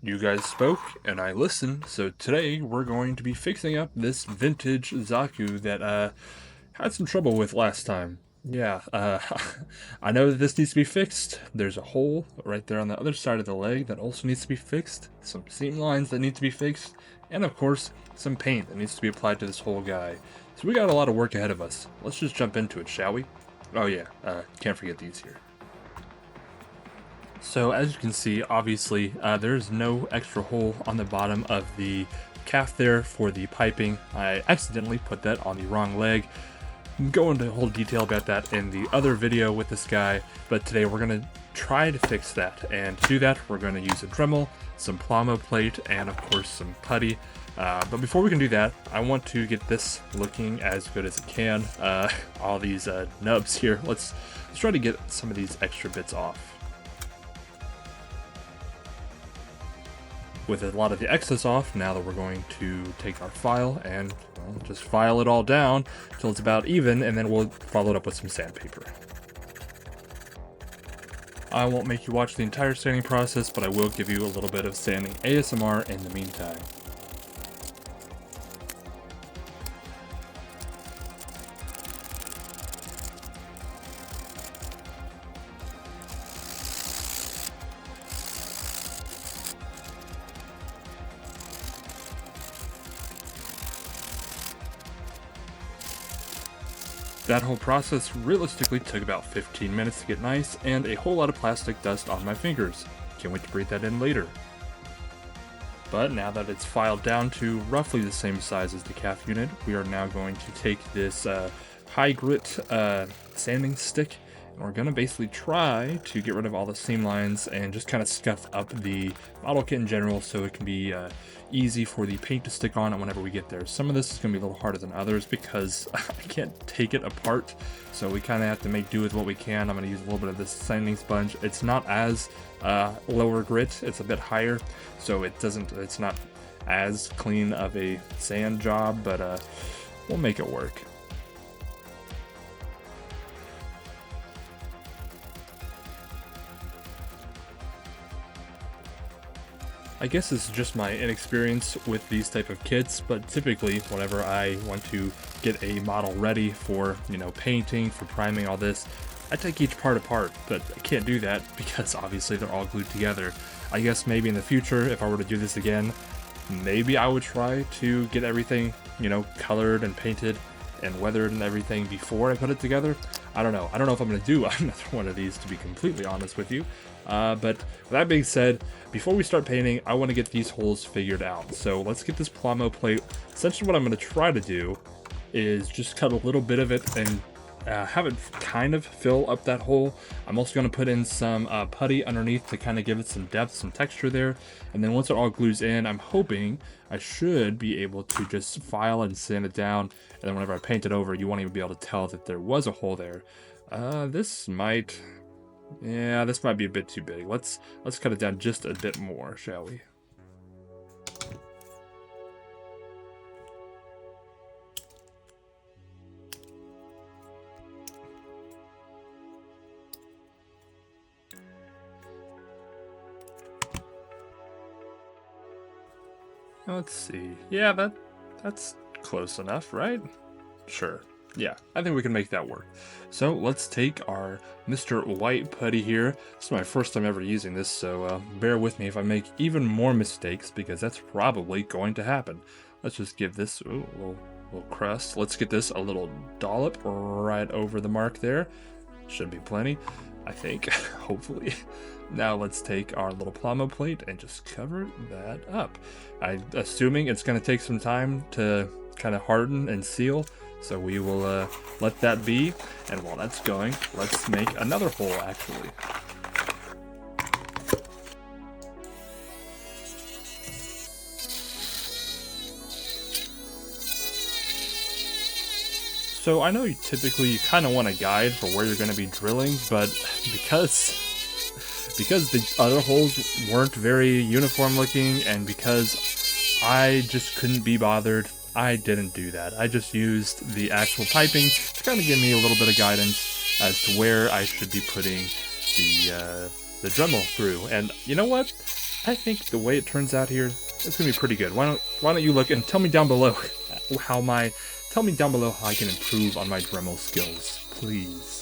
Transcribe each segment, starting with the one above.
You guys spoke, and I listened, so today we're going to be fixing up this vintage Zaku that, had some trouble with last time. Yeah, I know that this needs to be fixed. There's a hole right there on the other side of the leg that also needs to be fixed, some seam lines that need to be fixed, and of course, some paint that needs to be applied to this whole guy. So we got a lot of work ahead of us. Let's just jump into it, shall we? Oh yeah, can't forget these here. So as you can see, obviously, there's no extra hole on the bottom of the calf there for the piping. I accidentally put that on the wrong leg. Go into whole detail about that in the other video with this guy, but today we're going to try to fix that. And to do that, we're going to use a Dremel, some plomo plate, and of course some putty. But before we can do that, I want to get this looking as good as it can. All these nubs here, let's try to get some of these extra bits off. With a lot of the excess off, now that we're going to take our file and just file it all down until it's about even, and then we'll follow it up with some sandpaper. I won't make you watch the entire sanding process, but I will give you a little bit of sanding ASMR in the meantime. That whole process realistically took about 15 minutes to get nice, and a whole lot of plastic dust on my fingers. Can't wait to breathe that in later. But now that it's filed down to roughly the same size as the calf unit, we are now going to take this high grit sanding stick, and we're going to basically try to get rid of all the seam lines and just kind of scuff up the model kit in general so it can be easy for the paint to stick on it whenever we get there. Some of this is going to be a little harder than others because I can't take it apart, so we kind of have to make do with what we can. I'm going to use a little bit of this sanding sponge. It's not as lower grit, it's a bit higher, so it's not as clean of a sand job, but we'll make it work. I guess this is just my inexperience with these type of kits, but typically whenever I want to get a model ready for, painting, for priming, all this, I take each part apart, but I can't do that because obviously they're all glued together. I guess maybe in the future, if I were to do this again, maybe I would try to get everything, colored and painted and weathered and everything before I put it together. I don't know. I don't know if I'm going to do another one of these, to be completely honest with you. But with that being said, before we start painting, I want to get these holes figured out. So let's get this plomo plate. Essentially what I'm going to try to do is just cut a little bit of it and have it kind of fill up that hole. I'm also going to put in some putty underneath to kind of give it some depth, some texture there. And then once it all glues in, I'm hoping I should be able to just file and sand it down. And then whenever I paint it over, you won't even be able to tell that there was a hole there. This might be a bit too big. Let's cut it down just a bit more, shall we? Let's see. Yeah, that's close enough, right? Sure. Yeah, I think we can make that work. So let's take our Mr. White Putty here. This is my first time ever using this, so bear with me if I make even more mistakes, because that's probably going to happen. Let's just give this a little crust. Let's get this a little dollop right over the mark there. Should be plenty, I think, hopefully. Now let's take our little plomo plate and just cover that up. I'm assuming it's going to take some time to kind of harden and seal, so we will let that be. And while that's going, let's make another hole, actually. So I know you typically kind of want a guide for where you're going to be drilling, but because the other holes weren't very uniform looking, and because I just couldn't be bothered, I didn't do that. I just used the actual piping to kind of give me a little bit of guidance as to where I should be putting the Dremel through. And you know what? I think the way it turns out here, it's gonna be pretty good. Why don't you look and tell me down below tell me down below how I can improve on my Dremel skills, please.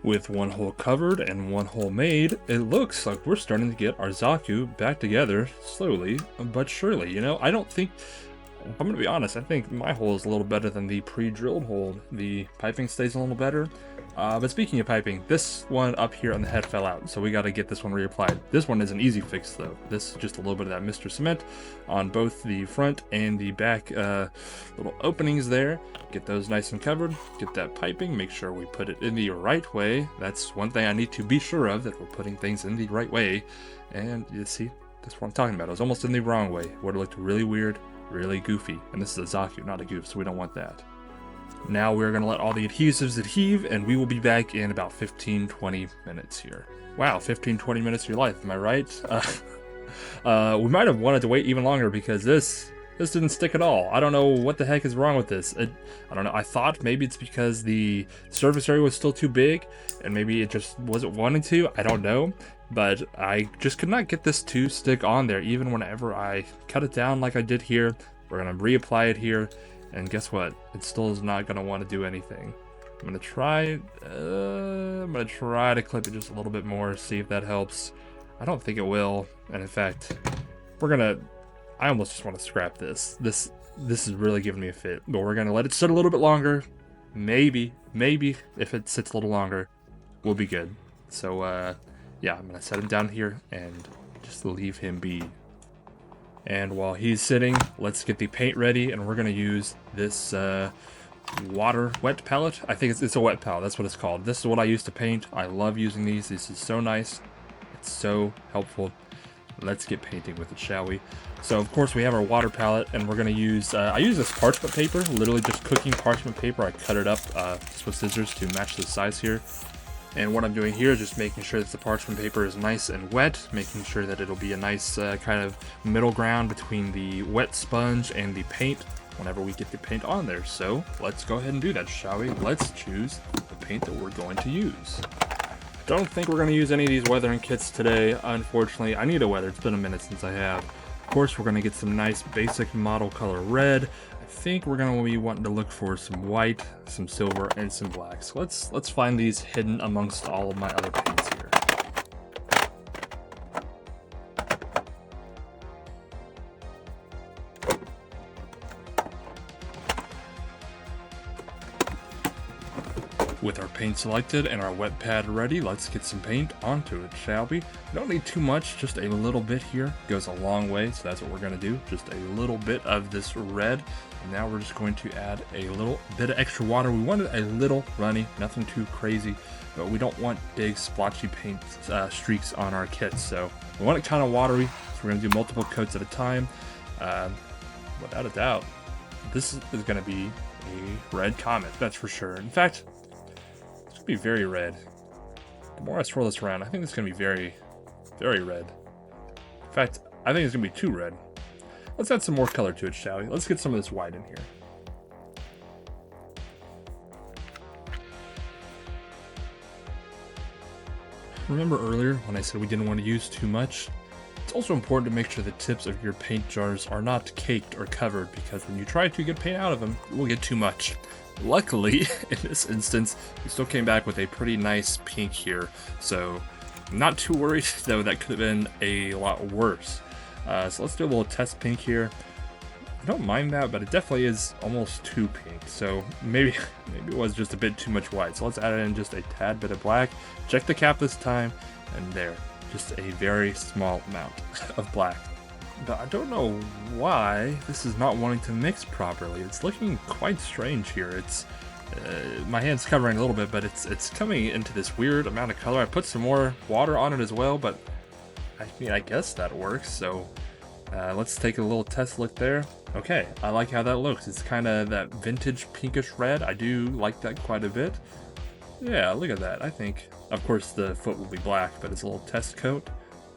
With one hole covered and one hole made, it looks like we're starting to get our Zaku back together slowly but surely. You know, I don't think, I'm gonna be honest, I think my hole is a little better than the pre-drilled hole. The piping stays a little better. But speaking of piping, this one up here on the head fell out, so we gotta get this one reapplied. This one is an easy fix though. This is just a little bit of that Mr. Cement on both the front and the back little openings there. Get those nice and covered, get that piping, make sure we put it in the right way. That's one thing I need to be sure of, that we're putting things in the right way. And you see, that's what I'm talking about. I was almost in the wrong way. Would have looked really weird, really goofy. And this is a Zaku, not a goof, so we don't want that. Now we're going to let all the adhesives adhere, and we will be back in about 15-20 minutes here. Wow, 15-20 minutes of your life, am I right? We might have wanted to wait even longer because this didn't stick at all. I don't know what the heck is wrong with this. I don't know. I thought maybe it's because the surface area was still too big, and maybe it just wasn't wanting to. I don't know. But I just could not get this to stick on there, even whenever I cut it down like I did here. We're going to reapply it here. And guess what? It still is not going to want to do anything. I'm going to try to clip it just a little bit more, see if that helps. I don't think it will. And in fact, I almost just want to scrap this. This is really giving me a fit. But we're going to let it sit a little bit longer. Maybe if it sits a little longer, we'll be good. So, yeah, I'm going to set him down here and just leave him be. And while he's sitting, let's get the paint ready, and we're going to use this wet palette. I think it's a wet palette, that's what it's called. This is what I use to paint. I love using these. This is so nice. It's so helpful. Let's get painting with it, shall we? So, of course, we have our water palette, and we're going to use, I use this parchment paper, literally just cooking parchment paper. I cut it up just with scissors to match the size here. And what I'm doing here is just making sure that the parchment paper is nice and wet, making sure that it'll be a nice kind of middle ground between the wet sponge and the paint whenever we get the paint on there. So let's go ahead and do that, shall we? Let's choose the paint that we're going to use. Don't think we're going to use any of these weathering kits today, unfortunately. I need a weather, it's been a minute since I have. Of course, we're going to get some nice basic model color red. I think we're going to be wanting to look for some white, some silver, and some black. So let's find these hidden amongst all of my other paints here. With our paint selected and our wet pad ready, let's get some paint onto it, shall we? Don't need too much, just a little bit here. Goes a long way, so that's what we're going to do. Just a little bit of this red. And now we're just going to add a little bit of extra water. We want it a little runny, nothing too crazy, but we don't want big splotchy paint streaks on our kits. So we want it kind of watery, so we're going to do multiple coats at a time. Without a doubt, this is going to be a red comet, that's for sure. In fact, be very red. The more I swirl this around, I think it's gonna be very, very red. In fact, I think it's gonna be too red. Let's add some more color to it, shall we? Let's get some of this white in here. Remember earlier when I said we didn't want to use too much? It's also important to make sure the tips of your paint jars are not caked or covered, because when you try to get paint out of them, you will get too much. Luckily, in this instance, we still came back with a pretty nice pink here, so I'm not too worried, though that could have been a lot worse. So let's do a little test pink here. I don't mind that, but it definitely is almost too pink, so maybe it was just a bit too much white. So let's add in just a tad bit of black. Check the cap this time, and there, just a very small amount of black. But I don't know why this is not wanting to mix properly. It's looking quite strange here. It's my hand's covering a little bit, but it's coming into this weird amount of color. I put some more water on it as well, but I mean, I guess that works. So let's take a little test look there. Okay, I like how that looks. It's kind of that vintage pinkish red. I do like that quite a bit. Yeah, look at that. I think, of course, the foot will be black, but it's a little test coat.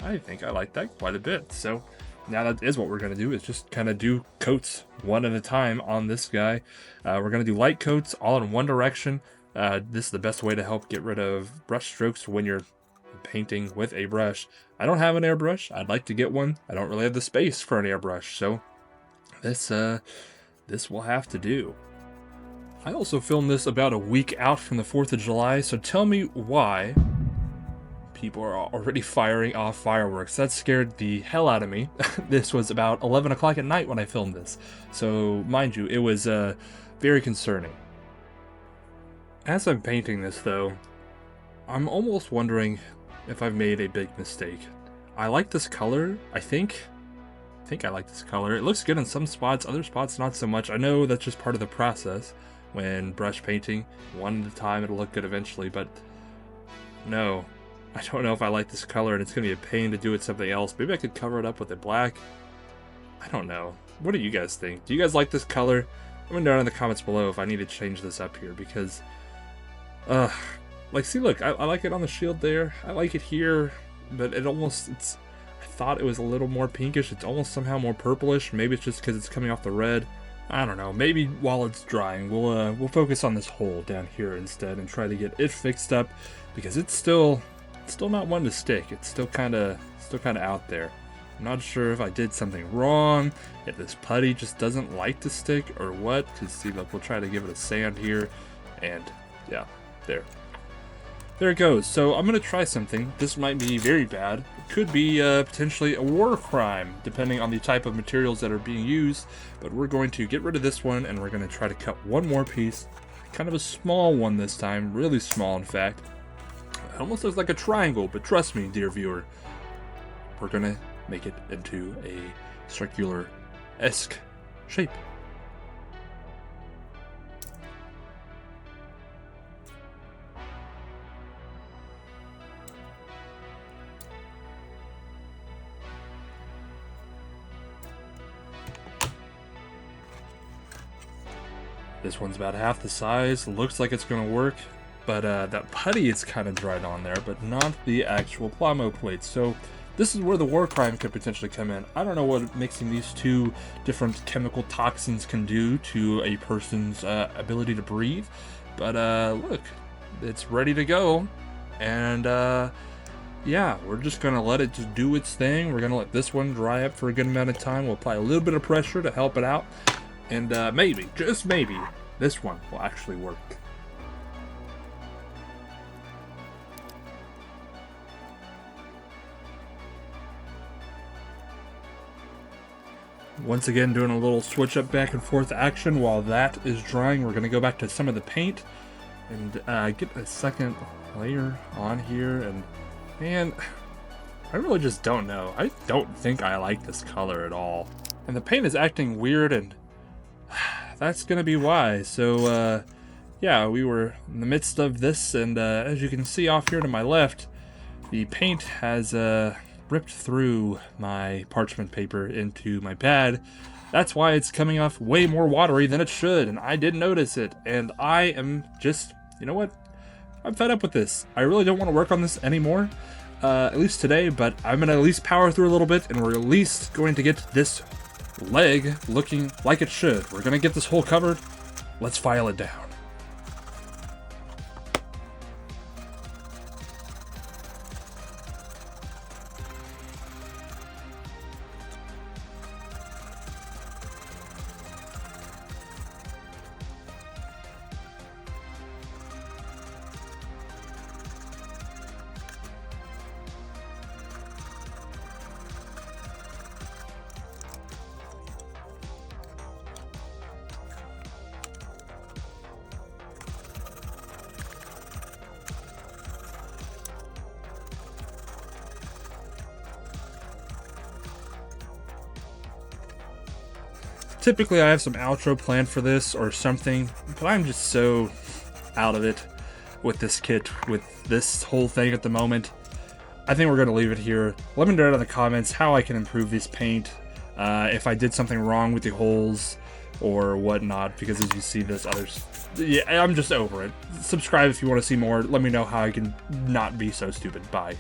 I think I like that quite a bit. So now that is what we're going to do, is just kind of do coats one at a time on this guy. We're going to do light coats all in one direction. This is the best way to help get rid of brush strokes when you're painting with a brush. I don't have an airbrush. I'd like to get one. I don't really have the space for an airbrush, so this will have to do. I also filmed this about a week out from the 4th of July, so tell me why people are already firing off fireworks. That scared the hell out of me. This was about 11 o'clock at night when I filmed this, so mind you, it was very concerning. As I'm painting this though, I'm almost wondering if I've made a big mistake. I like this color, I think I like this color. It looks good in some spots, other spots not so much. I know that's just part of the process when brush painting. One at a time, it'll look good eventually, but no. I don't know if I like this color, and it's going to be a pain to do with something else. Maybe I could cover it up with a black. I don't know. What do you guys think? Do you guys like this color? Let me know down in the comments below if I need to change this up here, because like, see, look, I like it on the shield there. I like it here, but I thought it was a little more pinkish. It's almost somehow more purplish. Maybe it's just because it's coming off the red. I don't know. Maybe while it's drying, we'll focus on this hole down here instead and try to get it fixed up, because it's still not one to stick. It's still kind of out there. I'm not sure if I did something wrong, if this putty just doesn't like to stick or what. Because see, look, we'll try to give it a sand here, and yeah, there it goes. So I'm gonna try something. This might be very bad. It could be potentially a war crime, depending on the type of materials that are being used. But we're going to get rid of this one, and we're gonna try to cut one more piece. Kind of a small one this time, really small in fact. It almost looks like a triangle, but trust me, dear viewer, we're gonna make it into a circular-esque shape. This one's about half the size. Looks like it's gonna work, but that putty is kind of dried on there, but not the actual plomo plate. So this is where the war crime could potentially come in. I don't know what mixing these two different chemical toxins can do to a person's ability to breathe, but look, it's ready to go. And yeah, we're just gonna let it just do its thing. We're gonna let this one dry up for a good amount of time. We'll apply a little bit of pressure to help it out, and maybe, just maybe, this one will actually work. Once again, doing a little switch up back and forth action. While that is drying, we're going to go back to some of the paint and get a second layer on here. And man, I really just don't know. I don't think I like this color at all. And the paint is acting weird, and that's going to be why. So yeah, we were in the midst of this, and as you can see off here to my left, the paint has ripped through my parchment paper into my pad. That's why it's coming off way more watery than it should, and I didn't notice it. And I am just, you know what? I'm fed up with this. I really don't want to work on this anymore, at least today, but I'm going to at least power through a little bit, and we're at least going to get this leg looking like it should. We're going to get this hole covered. Let's file it down. Typically I have some outro planned for this or something, but I'm just so out of it with this kit, with this whole thing at the moment. I think we're going to leave it here. Let me know in the comments how I can improve this paint, if I did something wrong with the holes or whatnot, because as you see this others, yeah, I'm just over it. Subscribe if you want to see more. Let me know how I can not be so stupid. Bye.